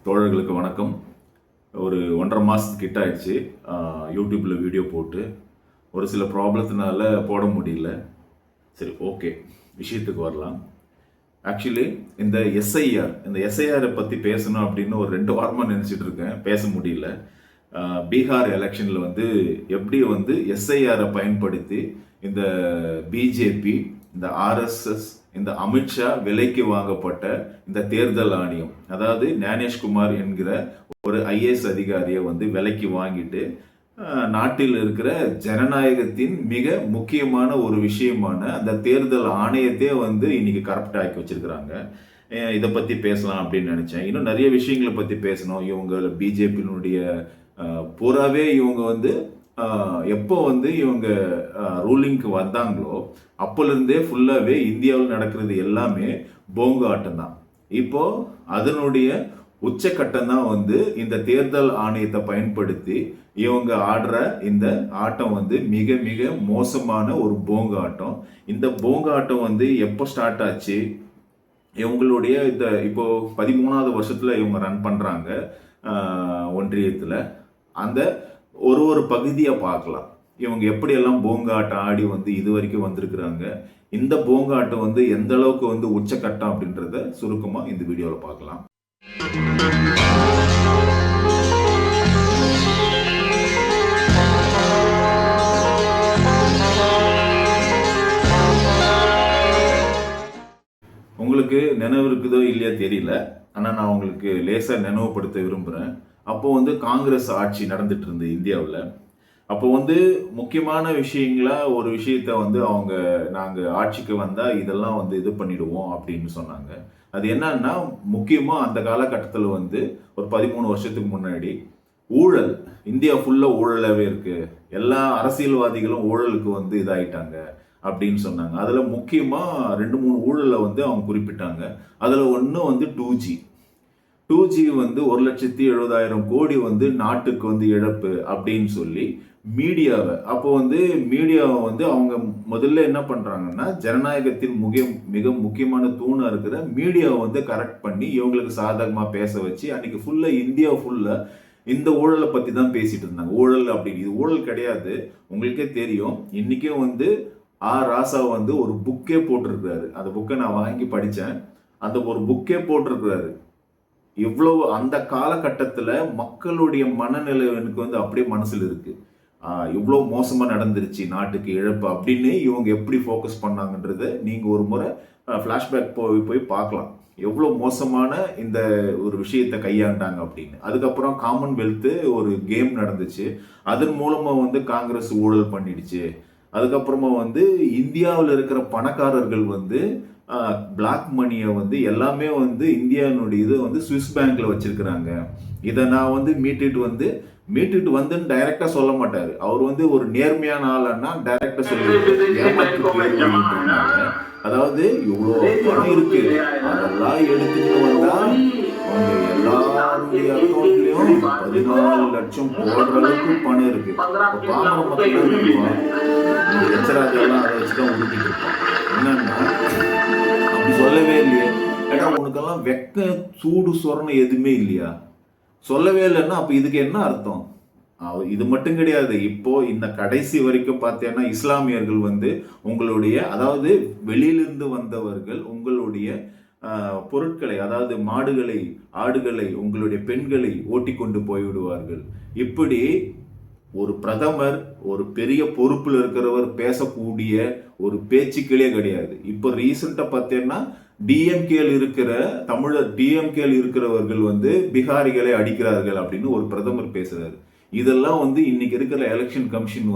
தோழர்களுக்கு வணக்கம். ஒரு 1.5 மாதத்துக்கிட்ட ஆயிடுச்சு யூடியூப்பில் வீடியோ போட்டு. ஒரு சில ப்ராப்ளத்தினால போட முடியல. சரி, ஓகே, விஷயத்துக்கு வரலாம். ஆக்சுவலி இந்த எஸ்ஐஆரை பற்றி பேசணும் அப்படின்னு ஒரு 2 வாரமாக நினச்சிட்டு இருக்கேன், பேச முடியல. பீகார் எலெக்ஷனில் எப்படி எஸ்ஐஆரை பயன்படுத்தி இந்த பிஜேபி, இந்த ஆர்எஸ்எஸ், இந்த அமித்ஷா விலைக்கு வாங்கப்பட்ட இந்த தேர்தல் ஆணையம், அதாவது ஞானேஷ்குமார் என்கிற ஒரு ஐஏஎஸ் அதிகாரியை விலைக்கு வாங்கிட்டு நாட்டில் இருக்கிற ஜனநாயகத்தின் மிக முக்கியமான ஒரு விஷயமான அந்த தேர்தல் ஆணையத்தையே இன்னைக்கு கரப்ட் ஆக்கி வச்சிருக்கிறாங்க. இதை பற்றி பேசலாம் அப்படின்னு நினச்சேன். இன்னும் நிறைய விஷயங்களை பற்றி பேசணும். இவங்க பிஜேபியினுடைய பூராவே இவங்க எப்போ இவங்க ரூலிங்க்கு வந்தாங்களோ அப்போலேருந்தே ஃபுல்லாகவே இந்தியாவில் நடக்கிறது எல்லாமே போங்கு ஆட்டம் தான். இப்போ அதனுடைய உச்சக்கட்டம் தான் இந்த தேர்தல் ஆணையத்தை பயன்படுத்தி இவங்க ஆடுற இந்த ஆட்டம் மிக மிக மோசமான ஒரு போங்கு ஆட்டம். இந்த போங்கு ஆட்டம் எப்போ ஸ்டார்ட் ஆச்சு, இவங்களுடைய இந்த இப்போ 13வது வருஷத்துல இவங்க ரன் பண்றாங்க ஒன்றியத்தில். அந்த ஒரு பகுதியை பார்க்கலாம். இவங்க எப்படியெல்லாம் போங்காட்டம் ஆடி இது வரைக்கும் வந்திருக்கிறாங்க. இந்த போங்காட்டம் எந்த அளவுக்கு உச்சக்கட்டம் அப்படின்றத சுருக்கமாக இந்த வீடியோவில் பார்க்கலாம். உங்களுக்கு நினைவு இருக்குதோ இல்லையா தெரியல, ஆனால் நான் உங்களுக்கு லேசாக நினைவுபடுத்த விரும்புகிறேன். அப்போ காங்கிரஸ் ஆட்சி நடந்துட்டு இருந்தது இந்தியாவில். அப்போ முக்கியமான விஷயங்களா ஒரு விஷயத்த அவங்க நாங்கள் ஆட்சிக்கு வந்தால் இதெல்லாம் இது பண்ணிடுவோம் அப்படின்னு சொன்னாங்க. அது என்னன்னா, முக்கியமாக அந்த காலகட்டத்தில் ஒரு 13 வருஷத்துக்கு முன்னாடி ஊழல், இந்தியா ஃபுல்லாக ஊழலாகவே இருக்கு, எல்லா அரசியல்வாதிகளும் ஊழலுக்கு இதாயிட்டாங்க அப்படின்னு சொன்னாங்க. அதில் முக்கியமாக 2-3 ஊழலை அவங்க குறிப்பிட்டாங்க. அதில் ஒன்று 2G 1,70,000 கோடி நாட்டுக்கு இழப்பு அப்படின்னு சொல்லி மீடியாவை, அப்போ மீடியாவை அவங்க முதல்ல என்ன பண்றாங்கன்னா, ஜனநாயகத்தின் மிக முக்கியமான தூணா இருக்கிற மீடியாவை கரெக்ட் பண்ணி இவங்களுக்கு சாதகமா பேச வச்சு அன்னைக்கு ஃபுல்லா இந்தியா ஃபுல்லா இந்த ஊழலை பத்தி தான் பேசிட்டு இருந்தாங்க. ஊழல் அப்படின்னு, இது ஊழல் கிடையாது, உங்களுக்கே தெரியும். இன்னைக்கே ராசா ஒரு புக்கே போட்டிருக்கிறாரு. அந்த புக்கை நான் வாங்கி படித்தேன். அந்த ஒரு புக்கே போட்டிருக்கிறாரு. இவ்வளவு அந்த காலகட்டத்தில் மக்களுடைய மனநிலை எனக்கு அப்படியே மனசில் இருக்கு. இவ்வளோ மோசமாக நடந்துருச்சு நாட்டுக்கு இழப்பு அப்படின்னு இவங்க எப்படி ஃபோக்கஸ் பண்ணாங்கன்றத நீங்கள் ஒரு முறை ஃப்ளாஷ்பேக் போய் பார்க்கலாம். எவ்வளோ மோசமான இந்த ஒரு விஷயத்தை கையாண்டாங்க அப்படின்னு. அதுக்கப்புறம் காமன்வெல்த்து ஒரு கேம் நடந்துச்சு, அதன் மூலமாக காங்கிரஸ் ஊழல் பண்ணிடுச்சு. அதுக்கப்புறமா இந்தியாவில் இருக்கிற பணக்காரர்கள் பிளாக் மணியை எல்லாமே இந்தியானுடைய இது சுவிஸ் பேங்க்ல வச்சிருக்கிறாங்க. இதை நான் மீட்டுட்டு வந்துன்னு டைரக்டா சொல்ல மாட்டாரு. அவர் ஒரு நேர்மையான ஆளுன்னா டைரக்டா சொல்லிடுவாரு. அதாவது இவ்வளோ பணம் இருக்கு, அதெல்லாம் எடுத்துட்டு வந்தா அவங்க எல்லாருடைய அக்கௌண்ட்லயும் 14 லட்சம் போடுற அளவுக்கு பணம் இருக்கு. பாமர மக்கள் எச்சராஜெல்லாம் அதை வச்சுதான் உடுத்திட்டு இருப்பான். என்னன்னா, அப்படி சொல்லவே இல்லையே. ஏன்னா உனக்கெல்லாம் வெக்க சூடு சொரணை எதுவுமே இல்லையா? சொல்லவே இல்லைன்னா அப்ப இதுக்கு என்ன அர்த்தம்? இது மட்டும் கிடையாது. இப்போ இந்த கடைசி வரைக்கும் பார்த்தீங்கன்னா இஸ்லாமியர்கள் உங்களுடைய, அதாவது வெளியிலிருந்து வந்தவர்கள் உங்களுடைய பொருட்களை, அதாவது மாடுகளை, ஆடுகளை, உங்களுடைய பெண்களை ஓட்டி கொண்டு போய்விடுவார்கள். இப்படி ஒரு பிரதமர், ஒரு பெரிய பொறுப்பில் இருக்கிறவர் பேசக்கூடிய ஒரு பேச்சுக்களே கிடையாது. இப்போ ரீசெண்டா பார்த்தீங்கன்னா டிஎம்கேல இருக்கிறவர்கள் பிகாரிகளை அடிக்கிறார்கள் அப்படின்னு ஒரு பிரதமர் பேசுறாரு. இதெல்லாம் இன்னைக்கு இருக்கிற எலெக்ஷன் கமிஷன்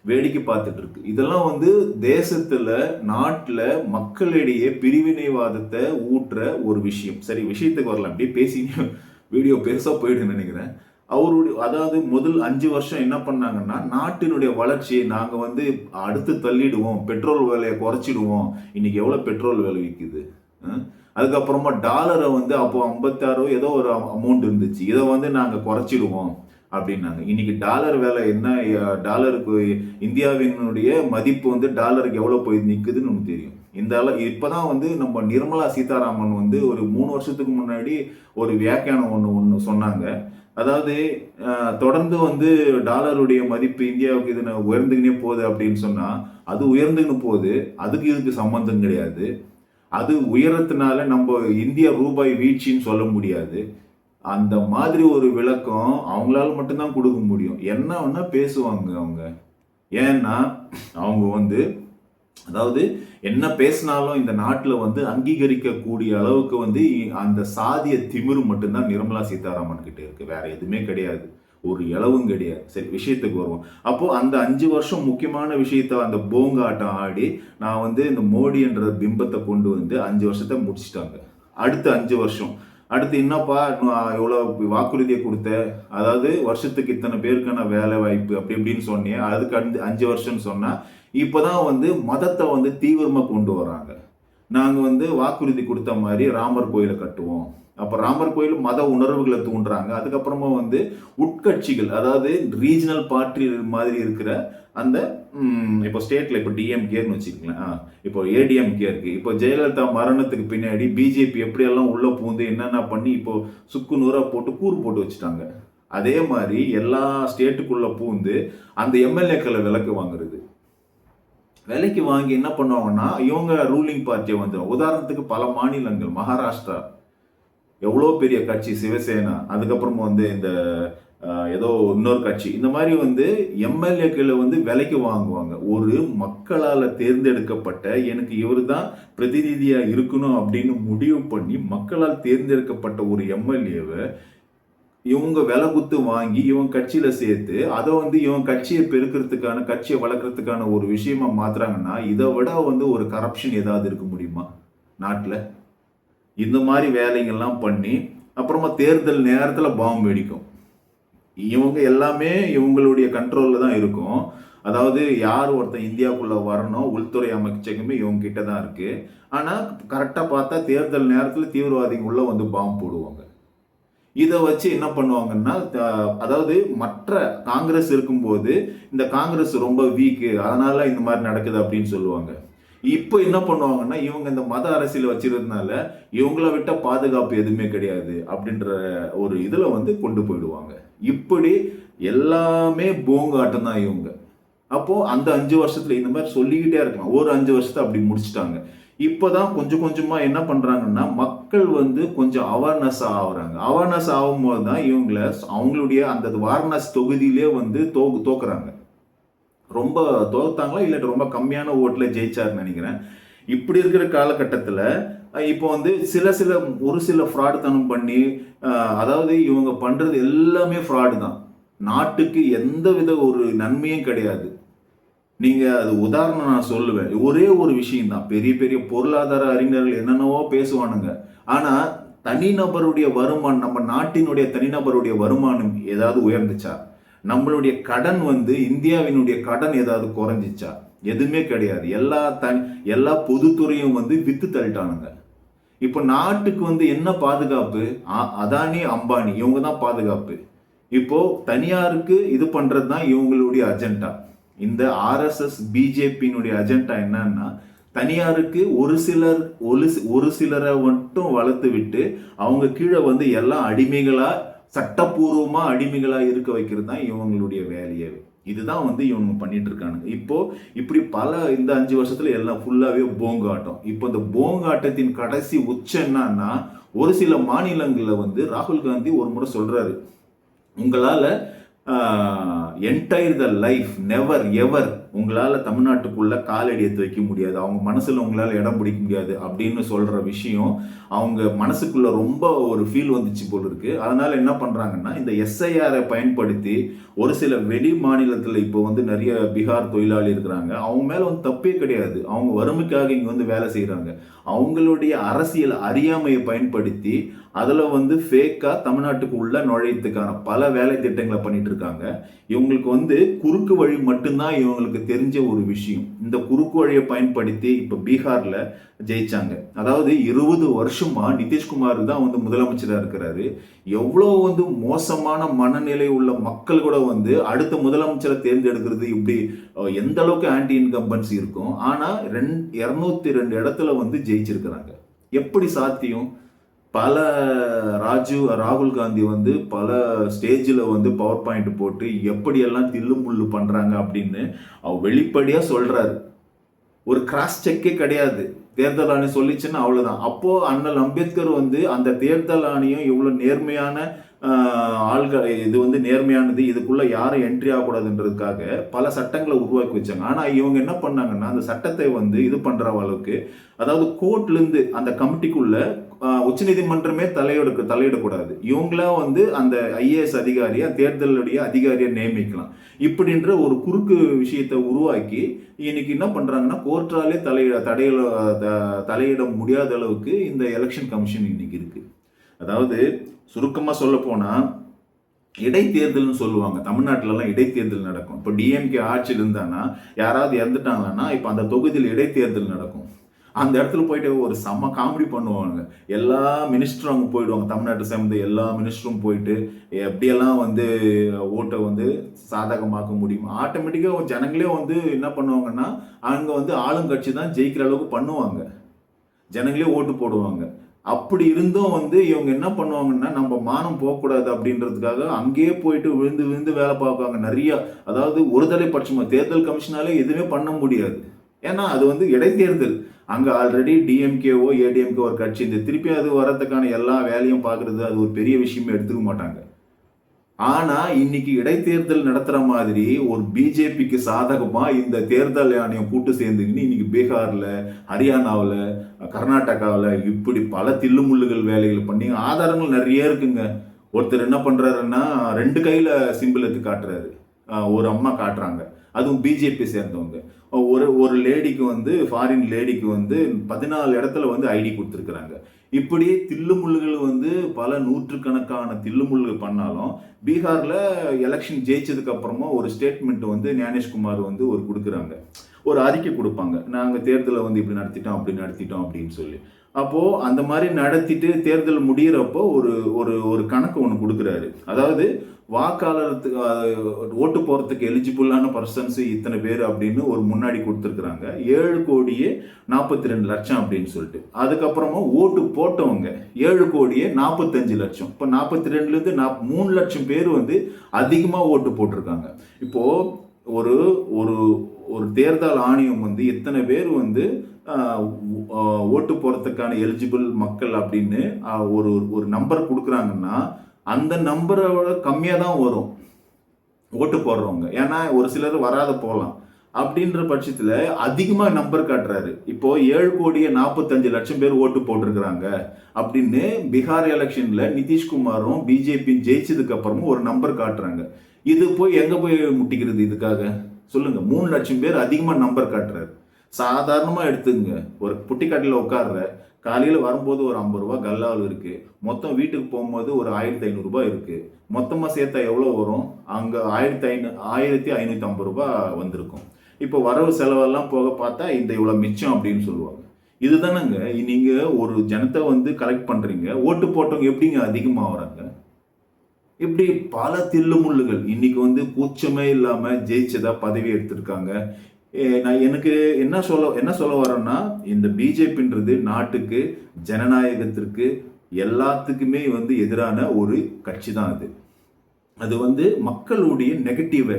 வேடிக்கை பார்த்துட்டு இருக்கு. இதெல்லாம் தேசத்துல, நாட்டுல மக்களிடையே பிரிவினைவாதத்தை ஊற்ற ஒரு விஷயம். சரி, விஷயத்துக்கு வரலாம். அப்படியே பேசி வீடியோ பெருசா போயிடுன்னு நினைக்கிறேன். அவருடைய, அதாவது முதல் 5 வருஷம் என்ன பண்ணாங்கன்னா, நாட்டினுடைய வளர்ச்சியை நாங்க அடுத்து தள்ளிடுவோம், பெட்ரோல் விலையை குறைச்சிடுவோம். இன்னைக்கு எவ்வளவு பெட்ரோல் விலை விற்குது. அதுக்கப்புறமா டாலரை அப்போ 56 ஏதோ ஒரு அமௌண்ட் இருந்துச்சு, இதை நாங்க குறைச்சிடுவோம் அப்படின்னாங்க. இன்னைக்கு டாலர் வேலை என்ன, டாலருக்கு இந்தியாவினுடைய மதிப்பு வந்து டாலருக்கு எவ்வளவு போய் நிக்குதுன்னு நமக்கு தெரியும். இந்த இப்பதான் வந்து நம்ம நிர்மலா சீதாராமன் வந்து ஒரு 3 வருஷத்துக்கு முன்னாடி ஒரு வியாக்கியானம் ஒண்ணு சொன்னாங்க. அதாவது தொடர்ந்து வந்து டாலருடைய மதிப்பு இந்தியாவுக்கு இது உயர்ந்துக்கினே போகுது அப்படின்னு சொன்னா, அது உயர்ந்துக்கின்னு போகுது, அதுக்கு இதுக்கு சம்பந்தம் கிடையாது. அது உயரத்தினால நம்ம இந்திய ரூபாய் வீழ்ச்சின்னு சொல்ல முடியாது. அந்த மாதிரி ஒரு விளக்கம் அவங்களால மட்டும்தான் கொடுக்க முடியும். என்ன வேணா பேசுவாங்க அவங்க. ஏன்னா அவங்க வந்து, அதாவது என்ன பேசினாலும் இந்த நாட்டில் வந்து அங்கீகரிக்கக்கூடிய அளவுக்கு வந்து அந்த சாதிய திமிரு மட்டும்தான் நிர்மலா சீதாராமன் கிட்ட இருக்கு. வேற எதுவுமே கிடையாது. ஒரு இளவும் கிடையாது. சரி, விஷயத்துக்கு வருவோம். அப்போ அந்த 5 வருஷம் முக்கியமான விஷயத்த அந்த போங்க ஆட்டம் ஆடி நான் வந்து இந்த மோடி என்ற பிம்பத்தை கொண்டு வந்து 5 வருஷத்தை முடிச்சிட்டாங்க. அடுத்த 5 வருஷம் அடுத்து என்னப்பா இவ்வளோ வாக்குறுதியை கொடுத்த, அதாவது வருஷத்துக்கு இத்தனை பேருக்கான வேலை வாய்ப்பு அப்படி இப்படின்னு சொன்னேன். அதுக்கு 5 வருஷம்னு சொன்னா இப்போதான் வந்து மதத்தை வந்து தீவிரமாக கொண்டு வராங்க. நாங்கள் வந்து வாக்குறுதி கொடுத்த மாதிரி ராமர் கோயிலை கட்டுவோம். அப்போ ராமர் கோயில் மத உணர்வுகளை தூண்டுறாங்க. அதுக்கப்புறமா வந்து உட்கட்சிகள், அதாவது ரீஜனல் பார்ட்டி மாதிரி இருக்கிற அந்த இப்போ ஸ்டேட்ல இப்போ டிஎம்கேன்னு வச்சுக்கலாம், இப்போ ஏடிஎம்கே இருக்கு. இப்போ ஜெயலலிதா மரணத்துக்கு பின்னாடி பிஜேபி எப்படியெல்லாம் உள்ள பூந்து என்னென்ன பண்ணி இப்போ சுக்கு நூறா போட்டு கூறு போட்டு வச்சுட்டாங்க. அதே மாதிரி எல்லா ஸ்டேட்டுக்குள்ள பூந்து அந்த எம்எல்ஏக்களை விலக்கு வாங்குறது. விலைக்கு வாங்கி என்ன பண்ணுவாங்கன்னா இவங்க ரூலிங் பார்ட்டியை வந்து, உதாரணத்துக்கு பல மாநிலங்கள், மகாராஷ்டிரா எவ்வளோ பெரிய கட்சி சிவசேனா, அதுக்கப்புறமா வந்து இந்த ஏதோ இன்னொரு கட்சி, இந்த மாதிரி வந்து எம்எல்ஏக்களை வந்து விலைக்கு வாங்குவாங்க. ஒரு மக்களால் தேர்ந்தெடுக்கப்பட்ட, எனக்கு இவர் தான் பிரதிநிதியாக இருக்கணும் அப்படின்னு முடிவு பண்ணி மக்களால் தேர்ந்தெடுக்கப்பட்ட ஒரு எம்எல்ஏவை இவங்க விலை குத்து வாங்கி இவங்க கட்சியில சேர்த்து அதை வந்து இவங்க கட்சியை பெருக்கிறதுக்கான, கட்சியை வளர்க்கறதுக்கான ஒரு விஷயமா மாத்துறாங்கன்னா, இதை விட வந்து ஒரு கரப்ஷன் ஏதாவது இருக்க முடியுமா நாட்டில்? இந்த மாதிரி வேலைங்கள்லாம் பண்ணி அப்புறமா தேர்தல் நேரத்தில் பாம்பு வெடிக்கும். இவங்க எல்லாமே இவங்களுடைய கண்ட்ரோலில் தான் இருக்கும். அதாவது யார் ஒருத்தன் இந்தியாவுக்குள்ள வரணும், உள்துறை அமைச்சகமே இவங்க கிட்ட தான் இருக்கு. ஆனால் கரெக்டாக பார்த்தா தேர்தல் நேரத்தில் தீவிரவாதிகள் உள்ள வந்து பாம்பு போடுவாங்க. இதை வச்சு என்ன பண்ணுவாங்கன்னா, அதாவது மற்ற காங்கிரஸ் இருக்கும்போது இந்த காங்கிரஸ் ரொம்ப வீக்கு, அதனால இந்த மாதிரி நடக்குது அப்படின்னு சொல்லுவாங்க. இப்போ என்ன பண்ணுவாங்கன்னா, இவங்க இந்த மத அரசியல் வச்சிருந்தனால இவங்கள விட்ட பாதுகாப்பு எதுவுமே கிடையாது அப்படின்ற ஒரு இதுல வந்து கொண்டு போயிடுவாங்க. இப்படி எல்லாமே போங்காட்டம் தான் இவங்க. அப்போ அந்த 5 வருஷத்துல இந்த மாதிரி சொல்லிக்கிட்டே இருக்கலாம். ஒரு 5 வருஷத்தை அப்படி முடிச்சுட்டாங்க. இப்போதான் கொஞ்சம் கொஞ்சமா என்ன பண்றாங்கன்னா, மக்கள் வந்து கொஞ்சம் அவேர்னஸ் ஆகுறாங்க. அவேர்னஸ் ஆகும்போது தான் இவங்கள அவங்களுடைய அந்த வாரணாசி தொகுதியிலே வந்து தோக்குறாங்க. ரொம்ப தோத்தாங்களா இல்லாட்டி ரொம்ப கம்மியான ஓட்டுல ஜெயிச்சாருன்னு நினைக்கிறேன். இப்படி இருக்கிற காலகட்டத்தில் இப்போ வந்து ஒரு சில ஃப்ராடு தனம் பண்ணி, அதாவது இவங்க பண்றது எல்லாமே ஃப்ராடு தான். நாட்டுக்கு எந்த வித ஒரு நன்மையும் கிடையாது. நீங்க அது உதாரணம் நான் சொல்லுவேன். ஒரே ஒரு விஷயம் தான். பெரிய பெரிய பொருளாதார அறிஞர்கள் என்னென்னவோ பேசுவானுங்க. ஆனா தனிநபருடைய வருமானம், நம்ம நாட்டினுடைய தனிநபருடைய வருமானம் ஏதாவது உயர்ந்துச்சா? நம்மளுடைய கடன் வந்து இந்தியாவினுடைய கடன் ஏதாவது குறைஞ்சிச்சா? எதுவுமே கிடையாது. எல்லா பொதுத்துறையும் வந்து வித்து தள்ளிட்டானுங்க. இப்போ நாட்டுக்கு வந்து என்ன பாதுகாப்பு? அதானி, அம்பானி இவங்க தான் பாதுகாப்பு. இப்போ தனியாருக்கு இது பண்றது தான் இவங்களுடைய அஜெண்டா. இந்த ஆர்எஸ்எஸ் பிஜேபியினுடைய அஜெண்டா என்னன்னா, தனியாருக்கு ஒரு சிலரை மட்டும் வளர்த்து விட்டு அவங்க கீழே வந்து எல்லாம் அடிமைகளா, சட்டப்பூர்வமா அடிமைகளா இருக்க வைக்கிறது தான் இவங்களுடைய வேலையே. இதுதான் வந்து இவங்க பண்ணிட்டு இருக்கானுங்க. இப்போ இப்படி இந்த 5 வருஷத்துல எல்லாம் ஃபுல்லாவே போங்காட்டம். இப்போ இந்த போங்காட்டத்தின் கடைசி உச்சம் என்னன்னா, ஒரு சில மாநிலங்கள்ல வந்து ராகுல் காந்தி ஒரு முறை சொல்றாரு, உங்களால entire the life never ever உங்களால தமிழ்நாட்டுக்குள்ள காலடி எடுத்து வைக்க முடியாது, அவங்க மனசுல உங்களால இடம் பிடிக்க முடியாது அப்படின்னு சொல்ற விஷயம் அவங்க மனசுக்குள்ள ரொம்ப ஒரு ஃபீல் வந்துச்சு போல இருக்கு. அதனால என்ன பண்றாங்கன்னா, இந்த எஸ்ஐஆரை பயன்படுத்தி ஒரு சில வெளி மாநிலத்துல இப்போ வந்து நிறைய பீகார் தொழிலாளி இருக்கிறாங்க, அவங்க மேல வந்து தப்பே கிடையாது, அவங்க வறுமைக்காக இங்க வந்து வேலை செய்யறாங்க. அவங்களுடைய அரசியல் அறியாமையை பயன்படுத்தி அதில் வந்து ஃபேக்காக தமிழ்நாட்டுக்கு உள்ள நுழையத்துக்கான பல வேலை திட்டங்களை பண்ணிட்டு இருக்காங்க. இவங்களுக்கு வந்து குறுக்கு வழி மட்டும்தான் இவங்களுக்கு தெரிஞ்ச ஒரு விஷயம். இந்த குறுக்கு வழியை பயன்படுத்தி இப்போ பீகாரில் ஜெயிச்சாங்க. அதாவது 20 வருஷமா நிதிஷ்குமார் தான் வந்து முதலமைச்சராக இருக்கிறாரு. எவ்வளோ வந்து மோசமான மனநிலை உள்ள மக்கள் கூட வந்து அடுத்த முதலமைச்சரை தேர்ந்தெடுக்கிறது இப்படி எந்த அளவுக்கு ஆன்டி இன்கம்பன்சி இருக்கும். ஆனால் 202 இடத்துல வந்து ஜெயிச்சிருக்கிறாங்க. எப்படி சாத்தியம்? பல ராகுல் காந்தி வந்து பல ஸ்டேஜில் வந்து பவர் பாயிண்ட் போட்டு எப்படியெல்லாம் தில்லுமுள்ளு பண்ணுறாங்க அப்படின்னு அவர் வெளிப்படையாக சொல்கிறாரு. ஒரு கிராஸ் செக்கே கிடையாது. தேர்தல் ஆணையம் சொல்லிச்சுன்னா அவ்வளோதான். அப்போது அண்ணல் அம்பேத்கர் வந்து அந்த தேர்தல் ஆணையம் இவ்வளோ நேர்மையான ஆள்கள், இது வந்து நேர்மையானது, இதுக்குள்ளே யாரும் என்ட்ரி ஆகக்கூடாதுன்றதுக்காக பல சட்டங்களை உருவாக்கி வச்சாங்க. ஆனால் இவங்க என்ன பண்ணாங்கன்னா அந்த சட்டத்தை வந்து இது பண்ணுற அளவுக்கு, அதாவது கோர்ட்லேருந்து அந்த கமிட்டிக்குள்ள உச்சநீதிமன்றமே தலையிடக்கூடாது. இவங்களா வந்து அந்த ஐஏஎஸ் அதிகாரியை தேர்தலுடைய அதிகாரியை நியமிக்கலாம். இப்படின்ற ஒரு குறுக்கு விஷயத்தை உருவாக்கி இன்னைக்கு என்ன பண்றாங்கன்னா கோர்ட்டாலே தலையிட முடியாத அளவுக்கு இந்த எலெக்ஷன் கமிஷன் இன்னைக்கு இருக்கு. அதாவது சுருக்கமாக சொல்ல போனால் இடைத்தேர்தல்னு சொல்லுவாங்க. தமிழ்நாட்டிலலாம் இடைத்தேர்தல் நடக்கும். இப்போ டிஎம்கே ஆட்சியில் இருந்தானா யாராவது இறந்துட்டாங்கன்னா இப்போ அந்த தொகுதியில் இடைத்தேர்தல் நடக்கும். அந்த இடத்துல போயிட்டு ஒரு செம்ம காமெடி பண்ணுவாங்க. எல்லா மினிஸ்டரும் அங்கே போயிடுவாங்க. தமிழ்நாட்டை சேர்ந்த எல்லா மினிஸ்டரும் போயிட்டு எப்படியெல்லாம் வந்து ஓட்டை வந்து சாதகமாக்க முடியும். ஆட்டோமேட்டிக்காக ஜனங்களே வந்து என்ன பண்ணுவாங்கன்னா அங்கே வந்து ஆளுங்கட்சி தான் ஜெயிக்கிற அளவுக்கு பண்ணுவாங்க. ஜனங்களே ஓட்டு போடுவாங்க. அப்படி இருந்தும் வந்து இவங்க என்ன பண்ணுவாங்கன்னா நம்ம மானம் போகக்கூடாது அப்படின்றதுக்காக அங்கேயே போயிட்டு விழுந்து விழுந்து வேலை பார்ப்பாங்க நிறைய. அதாவது ஒருதலை பட்சமாக தேர்தல் கமிஷனாலே எதுவுமே பண்ண முடியாது. ஏன்னா அது வந்து இடைத்தேர்தல். அங்கே ஆல்ரெடி டிஎம்கேவோ ஏடிஎம்கே ஒரு கட்சி இந்த திருப்பி அது வரதுக்கான எல்லா வேலையும் பார்க்குறது அது ஒரு பெரிய விஷயமே எடுத்துக்க மாட்டாங்க. ஆனால் இன்னைக்கு இடைத்தேர்தல் நடத்துகிற மாதிரி ஒரு பிஜேபிக்கு சாதகமாக இந்த தேர்தல் ஆணையம் கூட்டு சேர்ந்துக்கின்னு இன்னைக்கு பீகாரில், ஹரியானாவில், கர்நாடகாவில் இப்படி பல தில்லுமுள்ளுகள் வேலைகள் பண்ணி ஆதாரங்கள் நிறைய இருக்குங்க. ஒருத்தர் என்ன பண்ணுறாருன்னா 2 கையில் சிம்பிள் எடுத்து காட்டுறாரு. ஒரு அம்மா காட்டுறாங்க, அதுவும் பிஜேபி சேர்ந்தவங்க. ஒரு லேடிக்கு வந்து ஃபாரின் லேடிக்கு வந்து 14 இடத்துல வந்து ஐடி கொடுத்துருக்குறாங்க. இப்படி தில்லுமுள்ளுகள் வந்து பல நூற்றுக்கணக்கான தில்லுமுள்ளுகள் பண்ணாலும் பீகாரில் எலெக்ஷன் ஜெயிச்சதுக்கு அப்புறமா ஒரு ஸ்டேட்மெண்ட் வந்து ஞானேஷ்குமார் வந்து ஒரு கொடுக்குறாங்க. ஒரு அறிக்கை கொடுப்பாங்க, நாங்கள் தேர்தலை வந்து இப்படி நடத்திட்டோம் அப்படி நடத்திட்டோம் அப்படின்னு சொல்லி. அப்போது அந்த மாதிரி நடத்திட்டு தேர்தல் முடிகிறப்போ ஒரு கணக்கு ஒன்று கொடுக்குறாரு. அதாவது வாக்காளருக்கு ஓட்டு போகிறதுக்கு எலிஜிபிளான பர்சன்ஸ் இத்தனை பேர் அப்படின்னு ஒரு முன்னாடி கொடுத்துருக்குறாங்க. 7,42,00,000 அப்படின்னு சொல்லிட்டு. அதுக்கப்புறமா ஓட்டு போட்டவங்க 7,45,00,000. இப்போ 42லேருந்து 3 லட்சம் பேர் வந்து அதிகமாக ஓட்டு போட்டிருக்காங்க. இப்போது ஒரு ஒரு ஒரு தேர்தல் ஆணையம் வந்து எத்தனை பேர் வந்து ஓட்டு போகிறதுக்கான எலிஜிபிள் மக்கள் அப்படின்னு ஒரு நம்பர் கொடுக்குறாங்கன்னா அந்த நம்பரோட கம்மியாக தான் வரும் ஓட்டு போடுறவங்க. ஏன்னா ஒரு சிலர் வராத போகலாம். அப்படின்ற பட்சத்தில் அதிகமாக நம்பர் காட்டுறாரு. இப்போ 7,45,00,000 பேர் ஓட்டு போட்டிருக்கிறாங்க அப்படின்னு பீகார் எலெக்ஷனில் நிதிஷ்குமாரும் பிஜேபி ஜெயிச்சதுக்கு அப்புறமும் ஒரு நம்பர் காட்டுறாங்க. இது போய் எங்கே போய் முட்டிக்கிறது? இதுக்காக சொல்லுங்க. 3 லட்சம் பேர் அதிகமாக நம்பர் காட்டுறாரு. சாதாரணமாக எடுத்துங்க, ஒரு புட்டிக்காட்டில் உட்கார்ற காலையில் வரும்போது ஒரு 50 ரூபா கல்லாவில் இருக்குது, மொத்தம் வீட்டுக்கு போகும்போது ஒரு 1,500 ரூபாய் இருக்குது, மொத்தமாக சேர்த்தா எவ்வளோ வரும்? அங்கே 1,550 ரூபாய் வந்திருக்கும். இப்போ வரவு செலவெல்லாம் போக பார்த்தா இந்த இவ்வளோ மிச்சம் அப்படின்னு சொல்லுவாங்க. இதுதானங்க நீங்கள் ஒரு ஜனத்தை வந்து கலெக்ட் பண்ணுறீங்க. ஓட்டு போட்டவங்க எப்படிங்க அதிகமாக வராங்க? இப்படி பல தில்லுமுள்ளுகள் இன்னைக்கு வந்து கூச்சமே இல்லாமல் ஜெயிச்சதா பதவி எடுத்திருக்காங்க. நான் எனக்கு என்ன சொல்ல வரேன்னா, இந்த பிஜேபின்றது நாட்டுக்கு, ஜனநாயகத்திற்கு, எல்லாத்துக்குமே வந்து எதிரான ஒரு கட்சி தான் அது. அது வந்து மக்களுடைய நெகட்டிவ்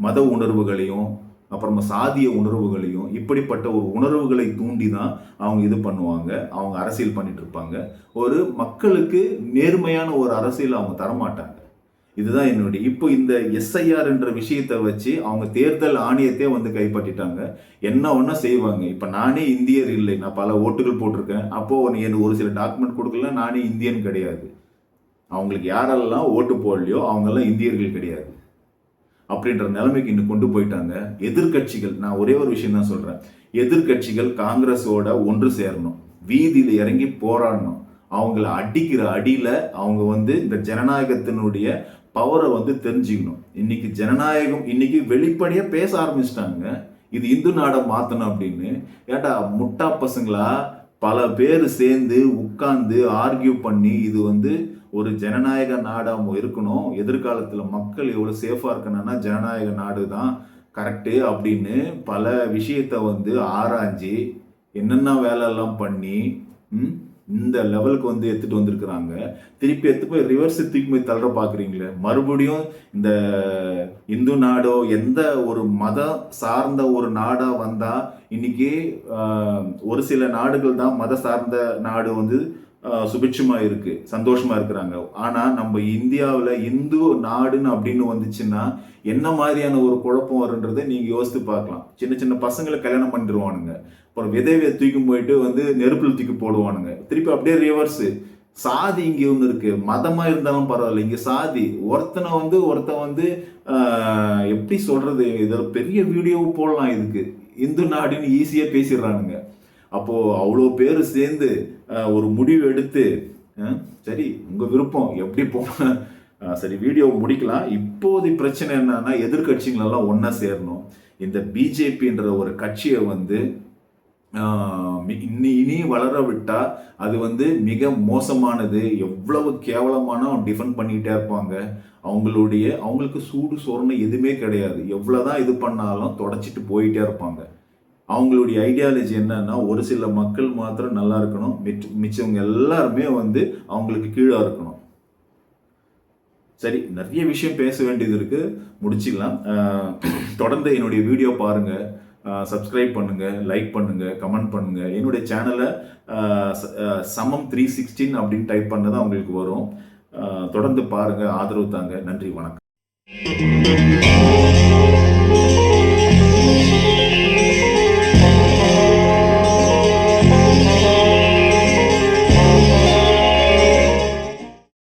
மத உணர்வுகளையும் அப்புறமா சாதிய உணர்வுகளையும் இப்படிப்பட்ட ஒரு உணர்வுகளை தூண்டி தான் அவங்க இது பண்ணுவாங்க. அவங்க அரசியல் பண்ணிட்டு இருப்பாங்க. ஒரு மக்களுக்கு நேர்மையான ஒரு அரசியல் அவங்க தரமாட்டாங்க. இதுதான் என்னுடைய இப்போ இந்த எஸ்ஐஆர் என்ற விஷயத்தை வச்சு அவங்க தேர்தல் ஆணையத்தை வந்து கைப்பற்றிட்டாங்க. என்ன ஒன்றா செய்வாங்க. இப்போ நானே இந்தியர் இல்லை, நான் பல ஓட்டுகள் போட்டிருக்கேன். அப்போது எனக்கு ஒரு சில டாக்குமெண்ட் கொடுக்கல, நானே இந்தியன் கிடையாது. அவங்களுக்கு யாரெல்லாம் ஓட்டு போடலையோ அவங்கெல்லாம் இந்தியர்கள் கிடையாது அப்படின்ற நிலைமைக்கு இன்னும் கொண்டு போயிட்டாங்க. எதிர்கட்சிகள், நான் ஒரே ஒரு விஷயம் தான் சொல்கிறேன், எதிர்கட்சிகள் காங்கிரஸோட ஒன்று சேரணும், வீதியில் இறங்கி போராடணும். அவங்கள அடிக்கிற அடியில் அவங்க வந்து இந்த ஜனநாயகத்தினுடைய பவரை வந்து தெரிஞ்சுக்கணும். இன்னைக்கு ஜனநாயகம் இன்னைக்கு வெளிப்படையாக பேச ஆரம்பிச்சிட்டாங்க, இது இந்து நாடை மாற்றணும் அப்படின்னு. ஏட்டா முட்டா பசங்களா பல பேர் சேர்ந்து உட்கார்ந்து ஆர்கியூ பண்ணி இது வந்து ஒரு ஜனநாயக நாடாக இருக்கணும், எதிர்காலத்தில் மக்கள் எவ்வளோ சேஃபாக இருக்கணும்னா ஜனநாயக நாடு தான் கரெக்டு அப்படின்னு பல விஷயத்தை வந்து ஆராய்ஞ்சி என்னென்ன வேலையெல்லாம் பண்ணி இந்த லெவலுக்கு வந்து எடுத்துகிட்டு வந்திருக்கிறாங்க. திருப்பி எடுத்து போய் ரிவர்ஸ் தூக்கி போய் தள்ளுற பார்க்குறீங்களே. மறுபடியும் இந்த இந்து நாடோ எந்த ஒரு மதம் சார்ந்த ஒரு நாடாக வந்தால் இன்னைக்கு ஒரு சில நாடுகள் தான் மத சார்ந்த நாடு வந்து சுபிட்சமாக இருக்குது, சந்தோஷமாக இருக்கிறாங்க. ஆனால் நம்ம இந்தியாவில் இந்து நாடுன்னு அப்படின்னு வந்துச்சுன்னா என்ன மாதிரியான ஒரு குழப்பம் வருன்றதை நீங்கள் யோசித்து பார்க்கலாம். சின்ன சின்ன பசங்களை கல்யாணம் பண்ணிடுவானுங்க, அப்புறம் விதையை தூக்கி போயிட்டு வந்து நெருப்பில் தூக்கி போடுவானுங்க. திருப்பி அப்படியே ரிவர்ஸு. சாதி இங்கே ஒன்று இருக்குது, மதமாக இருந்தாலும் பரவாயில்ல, இங்கே சாதி. ஒருத்தன் வந்து எப்படி சொல்கிறது, இதில் பெரிய வீடியோவை போடலாம். இதுக்கு இந்து நாடுன்னு ஈஸியாக பேசிடுறானுங்க. அப்போது அவ்வளோ பேர் சேர்ந்து ஒரு முடிவு எடுத்து சரி உங்கள் விருப்பம் எப்படி போனால் சரி வீடியோ முடிக்கலாம். இப்போது பிரச்சனை என்னன்னா எதிர்கட்சிகளெல்லாம் ஒன்றா சேரணும். இந்த பிஜேபின்ற ஒரு கட்சியை வந்து இனி வளர விட்டா அது வந்து மிக மோசமானது, எவ்வளவு கேவலமான டிஃபெண்ட் பண்ணிகிட்டே இருப்பாங்க. அவங்களுக்கு சூடு சொரணை எதுவுமே கிடையாது, எவ்வளோதான் இது பண்ணாலும் தொடச்சிட்டு போயிட்டே இருப்பாங்க. அவங்களுடைய ஐடியாலஜி என்னன்னா ஒரு சில மக்கள் மாத்திரம் நல்லா இருக்கணும், மிச்சவங்க எல்லாருமே வந்து அவங்களுக்கு கீழே இருக்கணும். சரி, நிறைய விஷயம் பேச வேண்டியது இருக்கு, முடிச்சுக்கலாம். தொடர்ந்து என்னுடைய வீடியோ பாருங்க, சப்ஸ்கிரைப் பண்ணுங்க, லைக் பண்ணுங்க, கமெண்ட் பண்ணுங்க. என்னுடைய சேனலை சமம் 316 அப்படின்னு டைப் பண்ணதான் உங்களுக்கு வரும். தொடர்ந்து பாருங்க, ஆதரவு தாங்க. நன்றி, வணக்கம்.